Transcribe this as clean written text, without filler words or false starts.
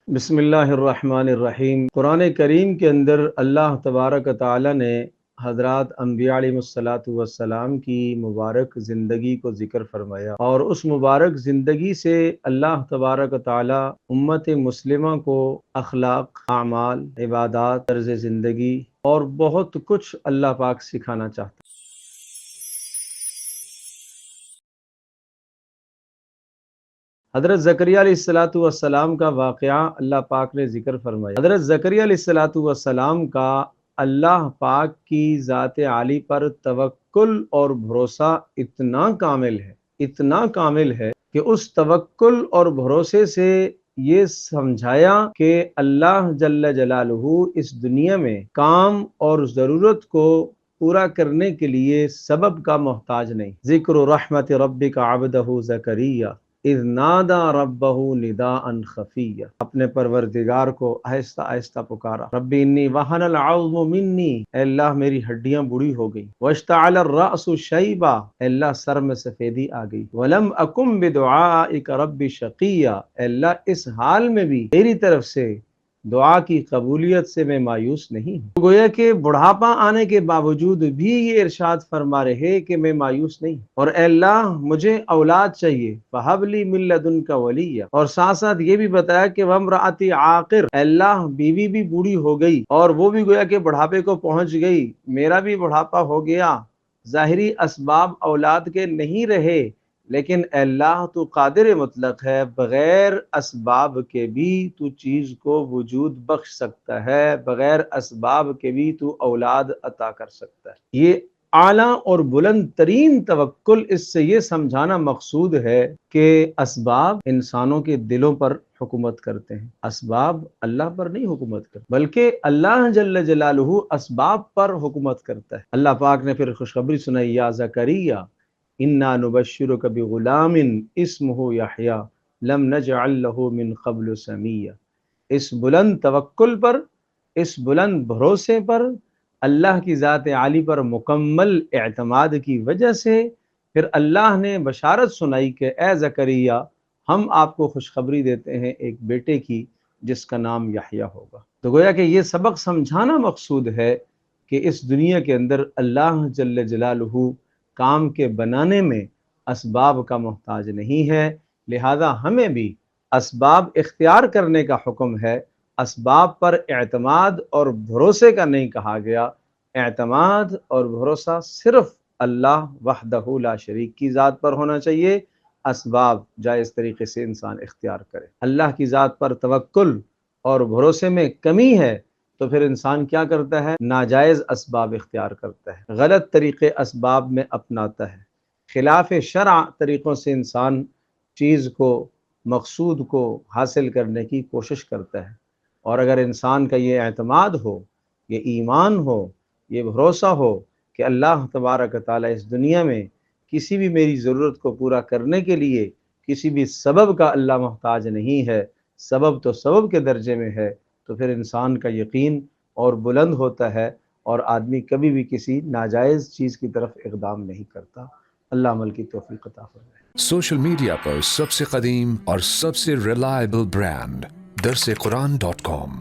بسم اللہ الرحمن الرحیم۔ قرآن کریم کے اندر اللہ تبارک تعالی نے حضرات انبیاء علیہ الصلاۃ والسلام کی مبارک زندگی کو ذکر فرمایا، اور اس مبارک زندگی سے اللہ تبارک تعالی امت مسلمہ کو اخلاق، اعمال، عبادات، طرز زندگی اور بہت کچھ اللہ پاک سکھانا چاہتا ہے۔ حضرت زکریا علیہ السلام کا واقعہ اللہ پاک نے ذکر فرمایا۔ حضرت زکریا علیہ السلام کا اللہ پاک کی ذات عالی پر توکل اور بھروسہ اتنا کامل ہے کہ اس توکل اور بھروسے سے یہ سمجھایا کہ اللہ جل جلالہ اس دنیا میں کام اور ضرورت کو پورا کرنے کے لیے سبب کا محتاج نہیں۔ ذکر رحمت ربک عبدہ زکریا اذ نادى ربہ نداء خفیا، اپنے پروردگار کو آہستہ آہستہ پکارا۔ ربی انی وہن العظم منی، اے اللہ میری ہڈیاں بوڑھی ہو گئی۔ واشتعل الرأس شیبا، اے اللہ سر میں سفیدی آ گئی۔ ولم اکن بدعائک رب شقیا، اے اللہ اس حال میں بھی میری طرف سے دعا کی قبولیت سے میں مایوس نہیں ہوں۔ گویا کہ بڑھاپا آنے کے باوجود بھی یہ ارشاد فرما رہے کہ میں مایوس نہیں، اور اے اللہ مجھے اولاد چاہیے، فہب لی من لدنک ولیہ، اور ساتھ ساتھ یہ بھی بتایا کہ وامرأتی عاقر، اے اللہ بیوی بھی بوڑھی ہو گئی اور وہ بھی گویا کہ بڑھاپے کو پہنچ گئی، میرا بھی بڑھاپا ہو گیا، ظاہری اسباب اولاد کے نہیں رہے، لیکن اے اللہ تو قادر مطلق ہے، بغیر اسباب کے بھی تو چیز کو وجود بخش سکتا ہے، بغیر اسباب کے بھی تو اولاد عطا کر سکتا ہے۔ یہ اعلیٰ اور بلند ترین توکل، اس سے یہ سمجھانا مقصود ہے کہ اسباب انسانوں کے دلوں پر حکومت کرتے ہیں، اسباب اللہ پر نہیں حکومت کرتے، بلکہ اللہ جل جلالہ اسباب پر حکومت کرتا ہے۔ اللہ پاک نے پھر خوشخبری سنائی، یا زکریا انا نبشرک بغلام اسمہ یحییٰ لم نجعل له من قبل سمیہ۔ اس بلند توکل پر، اس بلند بھروسے پر، اللہ کی ذات عالی پر مکمل اعتماد کی وجہ سے پھر اللہ نے بشارت سنائی کہ اے زکریا ہم آپ کو خوشخبری دیتے ہیں ایک بیٹے کی جس کا نام یحییٰ ہوگا۔ تو گویا کہ یہ سبق سمجھانا مقصود ہے کہ اس دنیا کے اندر اللہ جل جلالہ کام کے بنانے میں اسباب کا محتاج نہیں ہے، لہذا ہمیں بھی اسباب اختیار کرنے کا حکم ہے، اسباب پر اعتماد اور بھروسے کا نہیں کہا گیا۔ اعتماد اور بھروسہ صرف اللہ وحدہ لا شریک کی ذات پر ہونا چاہیے، اسباب جائز طریقے سے انسان اختیار کرے۔ اللہ کی ذات پر توکل اور بھروسے میں کمی ہے تو پھر انسان کیا کرتا ہے؟ ناجائز اسباب اختیار کرتا ہے، غلط طریقے اسباب میں اپناتا ہے، خلاف شرع طریقوں سے انسان چیز کو، مقصود کو حاصل کرنے کی کوشش کرتا ہے۔ اور اگر انسان کا یہ اعتماد ہو، یہ ایمان ہو، یہ بھروسہ ہو کہ اللہ تبارک تعالیٰ اس دنیا میں کسی بھی میری ضرورت کو پورا کرنے کے لیے کسی بھی سبب کا اللہ محتاج نہیں ہے، سبب تو سبب کے درجے میں ہے، تو پھر انسان کا یقین اور بلند ہوتا ہے اور آدمی کبھی بھی کسی ناجائز چیز کی طرف اقدام نہیں کرتا۔ اللہ عمل کی توفیق عطا فرمائے۔ سوشل میڈیا پر سب سے قدیم اور سب سے ریلائبل برانڈ درس قرآن .com